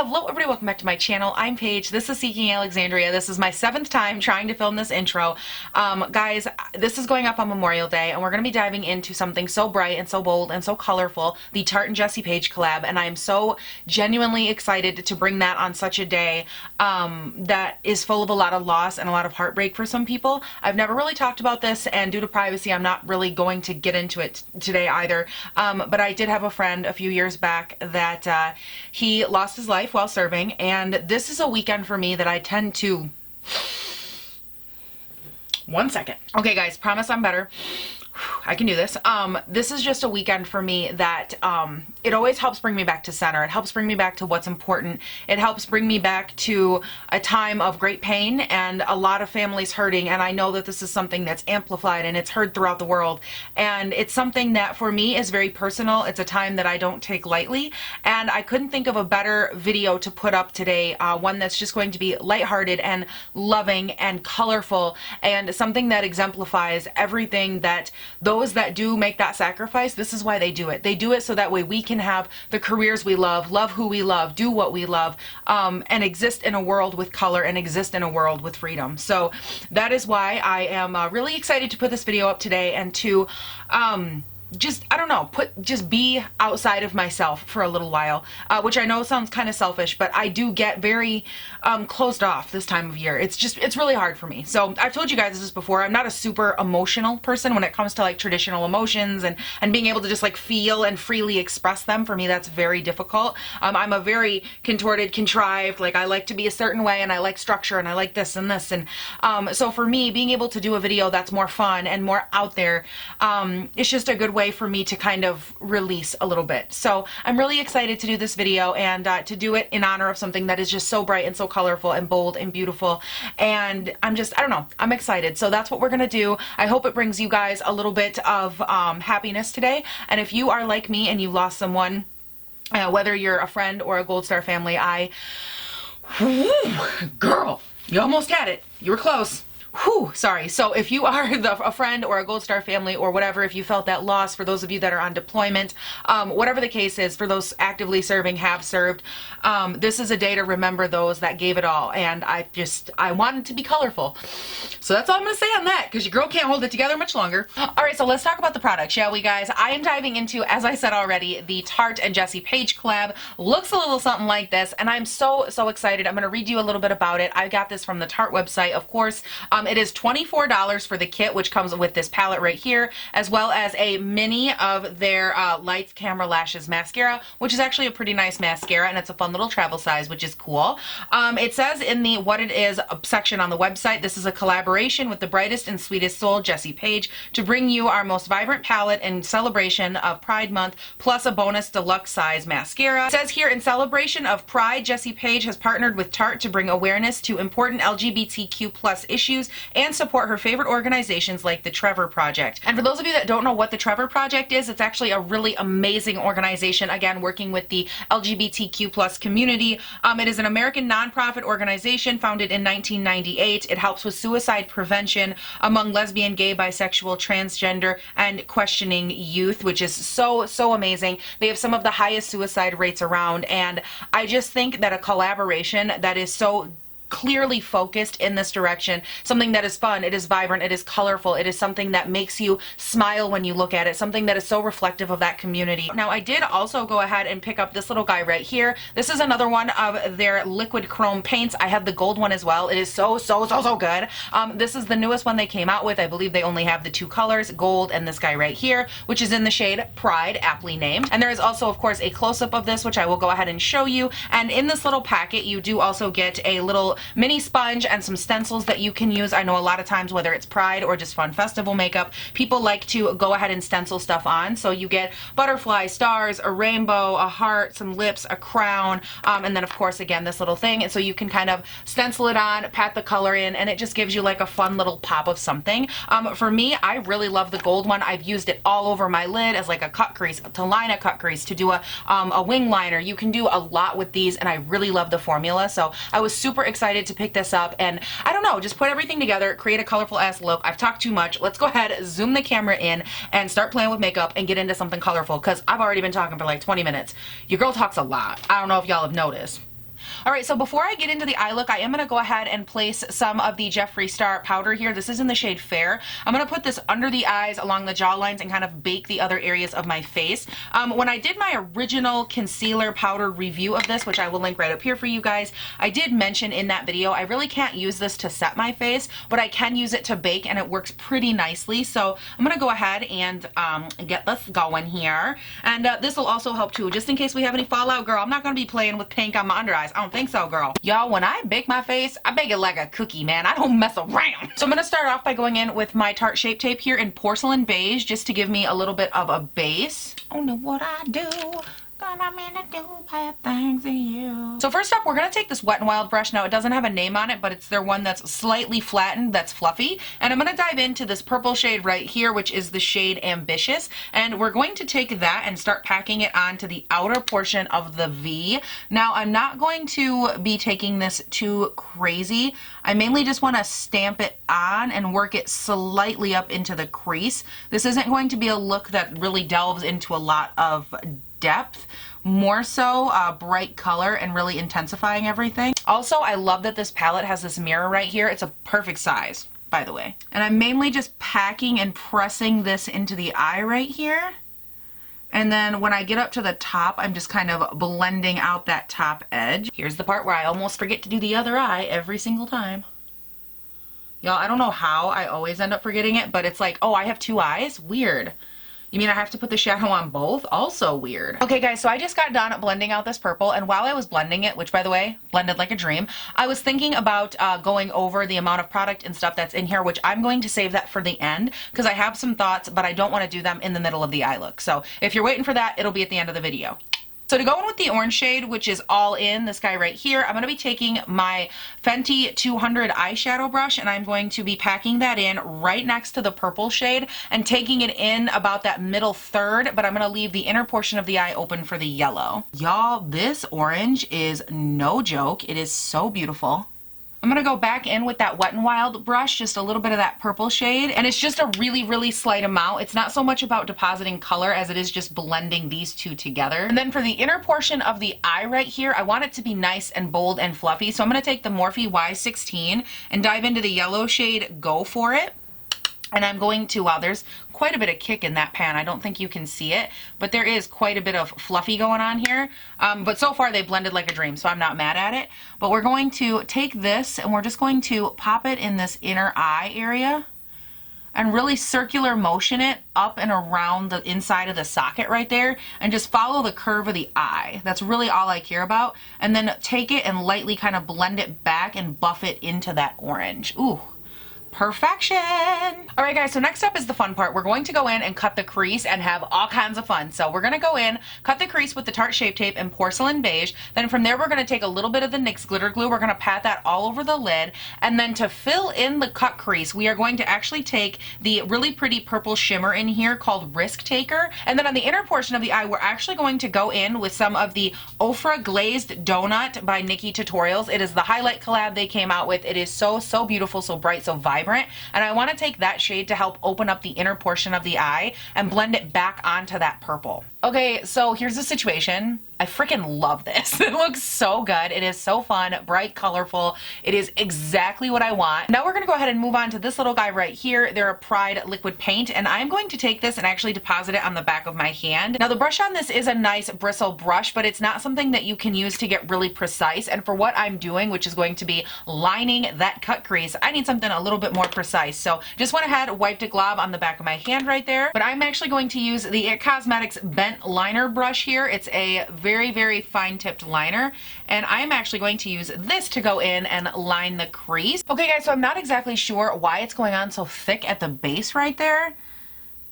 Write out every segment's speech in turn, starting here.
Hello everybody, welcome back to my channel. I'm Paige. This is Seeking Alexandria. This is my 7th time trying to film this intro. Guys, this is going up on Memorial Day and we're going to be diving into something so bright and so bold and so colorful, the Tarte and Jessie Paege collab, and I am so genuinely excited to bring that on such a day that is full of a lot of loss and a lot of heartbreak for some people. I've never really talked about this, and due to privacy I'm not really going to get into it today either, but I did have a friend a few years back that he lost his life while serving, and this is a weekend for me that I tend to... One second. Okay guys, promise I'm better. I can do this. This is just a weekend for me that it always helps bring me back to center. It helps bring me back to what's important. It helps bring me back to a time of great pain and a lot of families hurting, and I know that this is something that's amplified and it's heard throughout the world, and it's something that for me is very personal. It's a time that I don't take lightly, and I couldn't think of a better video to put up today, one that's just going to be lighthearted and loving and colorful, and something that exemplifies everything that those that do make that sacrifice, this is why they do it. They do it so that way we can have the careers we love who we love, do what we love, and exist in a world with color and exist in a world with freedom. So that is why I am really excited to put this video up today and to just, I don't know, just be outside of myself for a little while, which I know sounds kind of selfish, but I do get very closed off this time of year. It's really hard for me. So I've told you guys this before, I'm not a super emotional person when it comes to like traditional emotions and being able to just like feel and freely express them. For me, that's very difficult. I'm a very contorted, contrived, like I like to be a certain way and I like structure and I like this and this. And so for me, being able to do a video that's more fun and more out there, it's just a good way for me to kind of release a little bit. So I'm really excited to do this video and to do it in honor of something that is just so bright and so colorful and bold and beautiful, and I don't know, I'm excited. So that's what we're gonna do. I hope it brings you guys a little bit of happiness today, and if you are like me and you lost someone, whether you're a friend or a Gold Star family, girl, you almost had it. You were close. Whew, sorry. So if you are a friend or a Gold Star family or whatever, if you felt that loss, for those of you that are on deployment, whatever the case is, for those actively serving, have served, this is a day to remember those that gave it all, and I wanted to be colorful. So that's all I'm going to say on that, because your girl can't hold it together much longer. Alright, so let's talk about the product, shall we guys? I am diving into, as I said already, the Tarte and Jessie Paege collab. Looks a little something like this, and I'm so excited. I'm going to read you a little bit about it. I got this from the Tarte website, of course. It is $24 for the kit, which comes with this palette right here, as well as a mini of their Lights, Camera, Lashes mascara, which is actually a pretty nice mascara, and it's a fun little travel size, which is cool. It says in the what it is section on the website, this is a collaboration with the brightest and sweetest soul, Jessie Paege, to bring you our most vibrant palette in celebration of Pride Month, plus a bonus deluxe size mascara. It says here, in celebration of Pride, Jessie Paege has partnered with Tarte to bring awareness to important LGBTQ+ issues and support her favorite organizations like the Trevor Project. And for those of you that don't know what the Trevor Project is, it's actually a really amazing organization, again, working with the LGBTQ+ community. It is an American nonprofit organization founded in 1998. It helps with suicide prevention among lesbian, gay, bisexual, transgender, and questioning youth, which is so amazing. They have some of the highest suicide rates around, and I just think that a collaboration that is so clearly focused in this direction, something that is fun, it is vibrant, it is colorful, it is something that makes you smile when you look at it, something that is so reflective of that community. Now, I did also go ahead and pick up this little guy right here. This is another one of their liquid chrome paints. I have the gold one as well. It is so good. This is the newest one they came out with. I believe they only have the 2 colors, gold and this guy right here, which is in the shade Pride, aptly named. And there is also, of course, a close-up of this, which I will go ahead and show you. And in this little packet, you do also get a little mini sponge and some stencils that you can use. I know a lot of times, whether it's Pride or just fun festival makeup, people like to go ahead and stencil stuff on. So you get butterfly, stars, a rainbow, a heart, some lips, a crown, and then of course again this little thing. And so you can kind of stencil it on, pat the color in, and it just gives you like a fun little pop of something. For me, I really love the gold one. I've used it all over my lid as like a cut crease, to line a cut crease, to do a wing liner. You can do a lot with these, and I really love the formula. So I was super excited to pick this up, and I don't know, just put everything together, create a colorful ass look. I've talked too much. Let's go ahead, zoom the camera in, and start playing with makeup and get into something colorful, because I've already been talking for like 20 minutes. Your girl talks a lot. I don't know if y'all have noticed. All right, so before I get into the eye look, I am going to go ahead and place some of the Jeffree Star powder here. This is in the shade Fair. I'm going to put this under the eyes, along the jawlines, and kind of bake the other areas of my face. When I did my original concealer powder review of this, which I will link right up here for you guys, I did mention in that video I really can't use this to set my face, but I can use it to bake, and it works pretty nicely. So I'm going to go ahead and get this going here. And this will also help too, just in case we have any fallout. Girl, I'm not going to be playing with pink on my under eyes. I don't think so, girl. Y'all, when I bake my face, I bake it like a cookie, man. I don't mess around. So I'm going to start off by going in with my Tarte Shape Tape here in Porcelain Beige, just to give me a little bit of a base. Oh, know what I do. I'm gonna do bad things to you. So first up, we're gonna take this Wet n Wild brush. Now, it doesn't have a name on it, but it's their one that's slightly flattened, that's fluffy. And I'm gonna dive into this purple shade right here, which is the shade Ambitious. And we're going to take that and start packing it onto the outer portion of the V. Now, I'm not going to be taking this too crazy. I mainly just wanna stamp it on and work it slightly up into the crease. This isn't going to be a look that really delves into a lot of depth, more so bright color and really intensifying everything. Also, I love that this palette has this mirror right here. It's a perfect size, by the way. And I'm mainly just packing and pressing this into the eye right here. And then when I get up to the top, I'm just kind of blending out that top edge. Here's the part where I almost forget to do the other eye every single time. Y'all, I don't know how I always end up forgetting it, but it's like, oh, I have two eyes? Weird. You mean I have to put the shadow on both? Also weird. Okay guys, so I just got done blending out this purple, and while I was blending it, which by the way, blended like a dream, I was thinking about going over the amount of product and stuff that's in here, which I'm going to save that for the end, because I have some thoughts, but I don't want to do them in the middle of the eye look. So if you're waiting for that, it'll be at the end of the video. So to go in with the orange shade, which is all in, this guy right here, I'm going to be taking my Fenty 200 eyeshadow brush, and I'm going to be packing that in right next to the purple shade and taking it in about that middle third, but I'm going to leave the inner portion of the eye open for the yellow. Y'all, this orange is no joke. It is so beautiful. I'm going to go back in with that Wet n Wild brush, just a little bit of that purple shade, and it's just a really, really slight amount. It's not so much about depositing color as it is just blending these two together. And then for the inner portion of the eye right here, I want it to be nice and bold and fluffy, so I'm going to take the Morphe Y16 and dive into the yellow shade Go For It. And I'm going to, wow, there's quite a bit of kick in that pan. I don't think you can see it, but there is quite a bit of fluffy going on here. But so far they blended like a dream, so I'm not mad at it. But we're going to take this and we're just going to pop it in this inner eye area and really circular motion it up and around the inside of the socket right there, and just follow the curve of the eye. That's really all I care about. And then take it and lightly kind of blend it back and buff it into that orange. Ooh. Perfection. All right guys, so next up is the fun part. We're going to go in and cut the crease and have all kinds of fun. So we're going to go in, cut the crease with the Tarte Shape Tape in Porcelain Beige. Then from there, we're going to take a little bit of the NYX Glitter Glue. We're going to pat that all over the lid. And then to fill in the cut crease, we are going to actually take the really pretty purple shimmer in here called Risk Taker. And then on the inner portion of the eye, we're actually going to go in with some of the Ofra Glazed Donut by Nikki Tutorials. It is the highlight collab they came out with. It is so, so beautiful, so bright, so vibrant. And I want to take that shade to help open up the inner portion of the eye and blend it back onto that purple. Okay, so here's the situation. I freaking love this. It looks so good. It is so fun, bright, colorful. It is exactly what I want. Now we're gonna go ahead and move on to this little guy right here. They're a Pride liquid paint, and I'm going to take this and actually deposit it on the back of my hand. Now the brush on this is a nice bristle brush, but it's not something that you can use to get really precise. And for what I'm doing, which is going to be lining that cut crease, I need something a little bit more precise. So just went ahead, wiped a glob on the back of my hand right there. But I'm actually going to use the IT Cosmetics Bent Liner brush here. It's a very, very fine tipped liner, and I'm actually going to use this to go in and line the crease. Okay guys, so I'm not exactly sure why it's going on so thick at the base right there.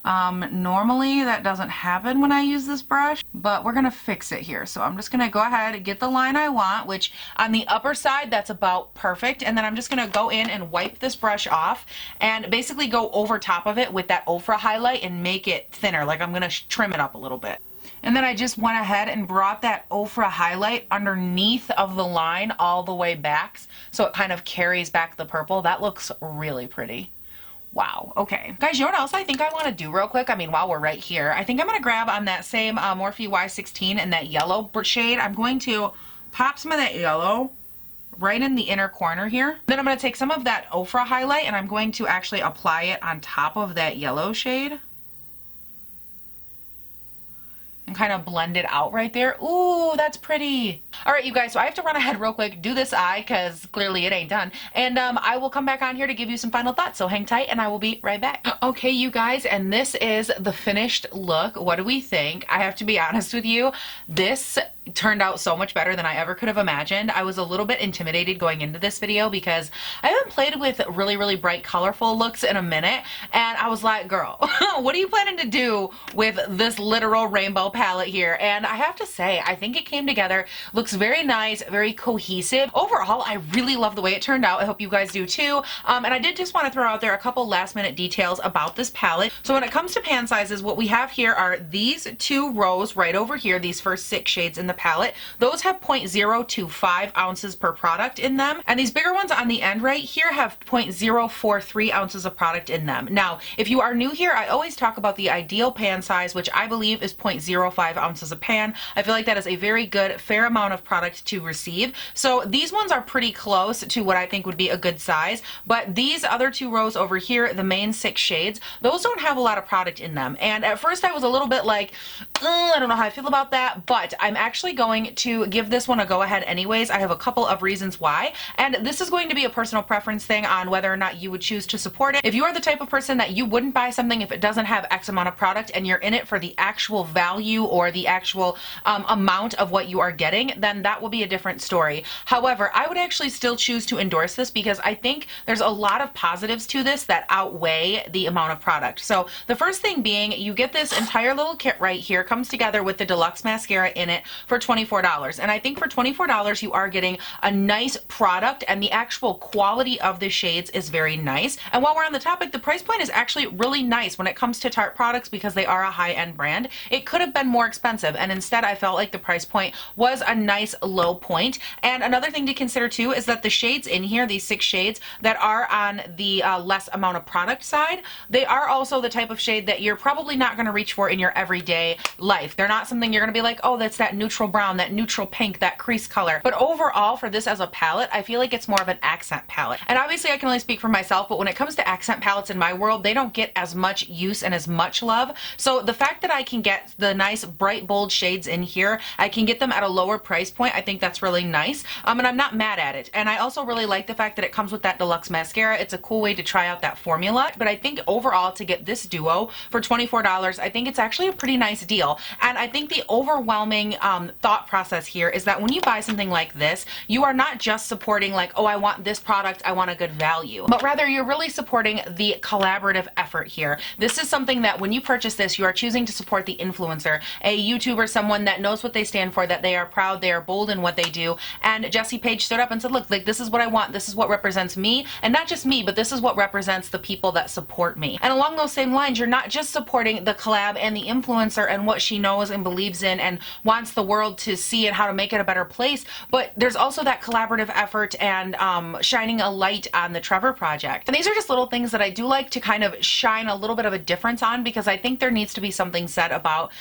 Normally that doesn't happen when I use this brush, but we're gonna fix it here. So I'm just gonna go ahead and get the line I want, which on the upper side, that's about perfect. And then I'm just gonna go in and wipe this brush off and basically go over top of it with that Ofra highlight and make it thinner. Like I'm gonna trim it up a little bit. And then I just went ahead and brought that Ofra highlight underneath of the line all the way back, so it kind of carries back the purple. That looks really pretty. Wow, okay. Guys, you know what else I think I want to do real quick? I mean, while we're right here, I think I'm going to grab on that same Morphe Y16 and that yellow shade. I'm going to pop some of that yellow right in the inner corner here. Then I'm going to take some of that Ofra highlight and I'm going to actually apply it on top of that yellow shade. And kind of blend it out right there. Ooh, that's pretty. All right, you guys, so I have to run ahead real quick, do this eye, because clearly it ain't done. And I will come back on here to give you some final thoughts, so hang tight and I will be right back. Okay, you guys, and this is the finished look. What do we think? I have to be honest with you, this turned out so much better than I ever could have imagined. I was a little bit intimidated going into this video because I haven't played with really, really bright, colorful looks in a minute. And I was like, girl, what are you planning to do with this literal rainbow palette here? And I have to say, I think it came together, looks very nice, very cohesive. Overall, I really love the way it turned out. I hope you guys do too. And I did just want to throw out there a couple last minute details about this palette. So when it comes to pan sizes, what we have here are these 2 rows right over here, these first 6 shades in the palette. Those have 0.025 ounces per product in them. And these bigger ones on the end right here have 0.043 ounces of product in them. Now, if you are new here, I always talk about the ideal pan size, which I believe is 0.05 ounces a pan. I feel like that is a very good, fair amount of product to receive. So these ones are pretty close to what I think would be a good size. But these other 2 rows over here, the main 6 shades, those don't have a lot of product in them. And at first I was a little bit like, I don't know how I feel about that, but I'm actually going to give this one a go ahead anyways. I have a couple of reasons why, and this is going to be a personal preference thing on whether or not you would choose to support it. If you are the type of person that you wouldn't buy something if it doesn't have X amount of product and you're in it for the actual value or the actual amount of what you are getting, then that will be a different story. However, I would actually still choose to endorse this because I think there's a lot of positives to this that outweigh the amount of product. So the first thing being, you get this entire little kit right here, comes together with the deluxe mascara in it for $24. And I think for $24 you are getting a nice product and the actual quality of the shades is very nice. And while we're on the topic, the price point is actually really nice when it comes to Tarte products because they are a high-end brand. It could have been more expensive and instead I felt like the price point was a nice low point. And another thing to consider too is that the shades in here, these 6 shades that are on the less amount of product side, they are also the type of shade that you're probably not going to reach for in your everyday life. They're not something you're going to be like, oh, that's that neutral brown, that neutral pink, that crease color. But overall for this as a palette, I feel like it's more of an accent palette. And obviously I can only speak for myself, but when it comes to accent palettes in my world, they don't get as much use and as much love. So the fact that I can get the nice bright bold shades in here, I can get them at a lower price point, I think that's really nice. And I'm not mad at it. And I also really like the fact that it comes with that deluxe mascara. It's a cool way to try out that formula. But I think overall to get this duo for $24, I think it's actually a pretty nice deal. And I think the overwhelming thought process here is that when you buy something like this, you are not just supporting like, oh, I want this product, I want a good value, but rather you're really supporting the collaborative effort here. This is something that when you purchase this, you are choosing to support the influencer, a YouTuber, someone that knows what they stand for, that they are proud, they are bold in what they do. And Jessie Paege stood up and said, look, like this is what I want, this is what represents me, and not just me, but this is what represents the people that support me. And along those same lines, you're not just supporting the collab and the influencer and what she knows and believes in and wants the world to see and how to make it a better place, but there's also that collaborative effort and shining a light on the Trevor project. And these are just little things that I do like to kind of shine a little bit of a difference on because I think there needs to be something said about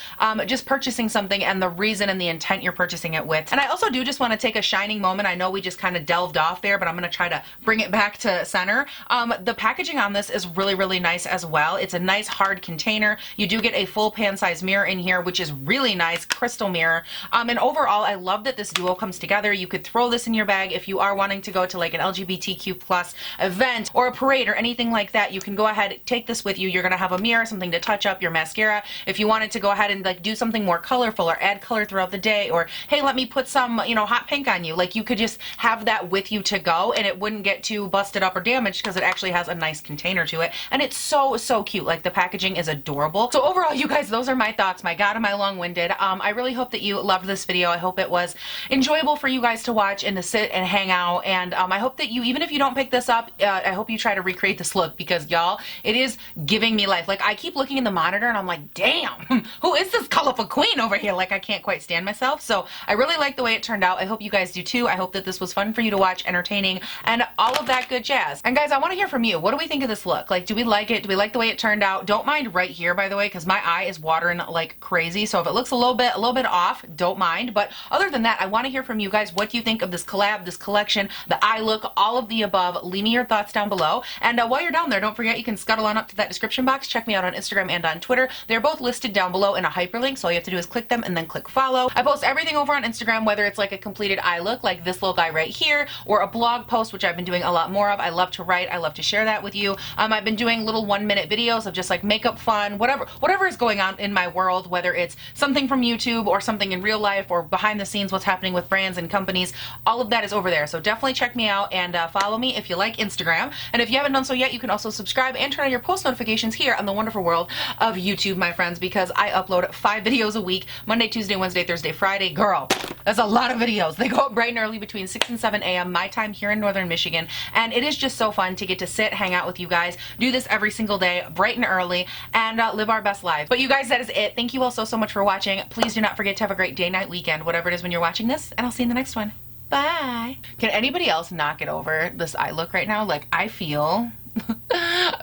just purchasing something and the reason and the intent you're purchasing it with. And I also do just want to take a shining moment. I know we just kind of delved off there, but I'm going to try to bring it back to center. The packaging on this is really, really nice as well. It's a nice hard container. You do get a full pan size mirror in here, which is really nice, crystal mirror. And overall, I love that this duo comes together. You could throw this in your bag if you are wanting to go to like an LGBTQ plus event or a parade or anything like that. You can go ahead, take this with you. You're going to have a mirror, something to touch up your mascara. If you wanted to go ahead and like do something more colorful or add color throughout the day, or hey, let me put some, you know, hot pink on you, like you could just have that with you to go and it wouldn't get too busted up or damaged because it actually has a nice container to it. And it's so, so cute. Like the packaging is adorable. So overall, you guys, those are my thoughts. My God, am I long-winded. I really hope that you loved this video. I hope it was enjoyable for you guys to watch and to sit and hang out. And I hope that you, even if you don't pick this up, I hope you try to recreate this look because y'all, it is giving me life. Like I keep looking in the monitor and I'm like, damn, who is this colorful queen over here? Like I can't quite stand myself. So I really really like the way it turned out. I hope you guys do too. I hope that this was fun for you to watch, entertaining, and all of that good jazz. And guys, I want to hear from you. What do we think of this look? Like, do we like it? Do we like the way it turned out? Don't mind right here, by the way, because my eye is watering like crazy. So if it looks a little bit off, don't mind. But other than that, I want to hear from you guys. What do you think of this collab, this collection, the eye look, all of the above? Leave me your thoughts down below. And while you're down there, don't forget you can scuttle on up to that description box. Check me out on Instagram and on Twitter. They're both listed down below in a hyperlink. So all you have to do is click them and then click follow. I post everything over on Instagram, whether it's like a completed eye look like this little guy right here, or a blog post, which I've been doing a lot more of. I love to write. I love to share that with you. I've been doing little 1-minute videos of just like makeup fun, whatever is going on in my world, whether it's something from YouTube or something in real life or behind the scenes, what's happening with brands and companies. All of that is over there. So definitely check me out and follow me if you like Instagram. And if you haven't done so yet, you can also subscribe and turn on your post notifications here on the wonderful world of YouTube, my friends, because I upload 5 videos a week, Monday, Tuesday, Wednesday, Thursday, Friday. Girl, that's a lot of videos. They go up bright and early between 6 and 7 a.m. my time here in Northern Michigan. And it is just so fun to get to sit, hang out with you guys, do this every single day, bright and early, and live our best lives. But you guys, that is it. Thank you all so much for watching. Please do not forget to have a great day, night, weekend, whatever it is when you're watching this, and I'll see you in the next one. Bye. Can anybody else not get over this eye look right now? Like, I feel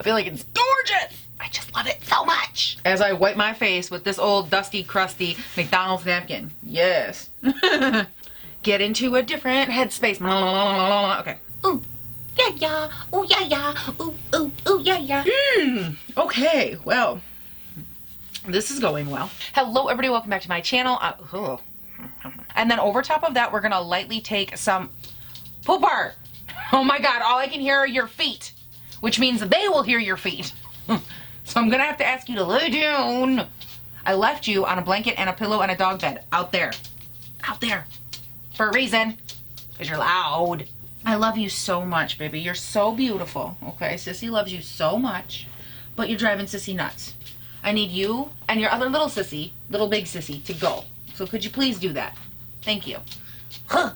like it's gorgeous. I just love it so much. As I wipe my face with this old dusty, crusty McDonald's napkin. Yes. Get into a different headspace. Okay. Ooh, yeah, yeah. Ooh, yeah, yeah. Ooh, ooh, ooh, yeah, yeah. Okay, well, this is going well. Hello, everybody. Welcome back to my channel. And then over top of that, we're gonna lightly take some pooper. Oh my God, all I can hear are your feet, which means they will hear your feet. So I'm gonna have to ask you to lay down. I left you on a blanket and a pillow and a dog bed out there, for a reason, because you're loud. I love you so much, baby. You're so beautiful. Okay, Sissy loves you so much, but you're driving Sissy nuts. I need you and your other little sissy, little big sissy, to go. So could you please do that? Thank you. Huh.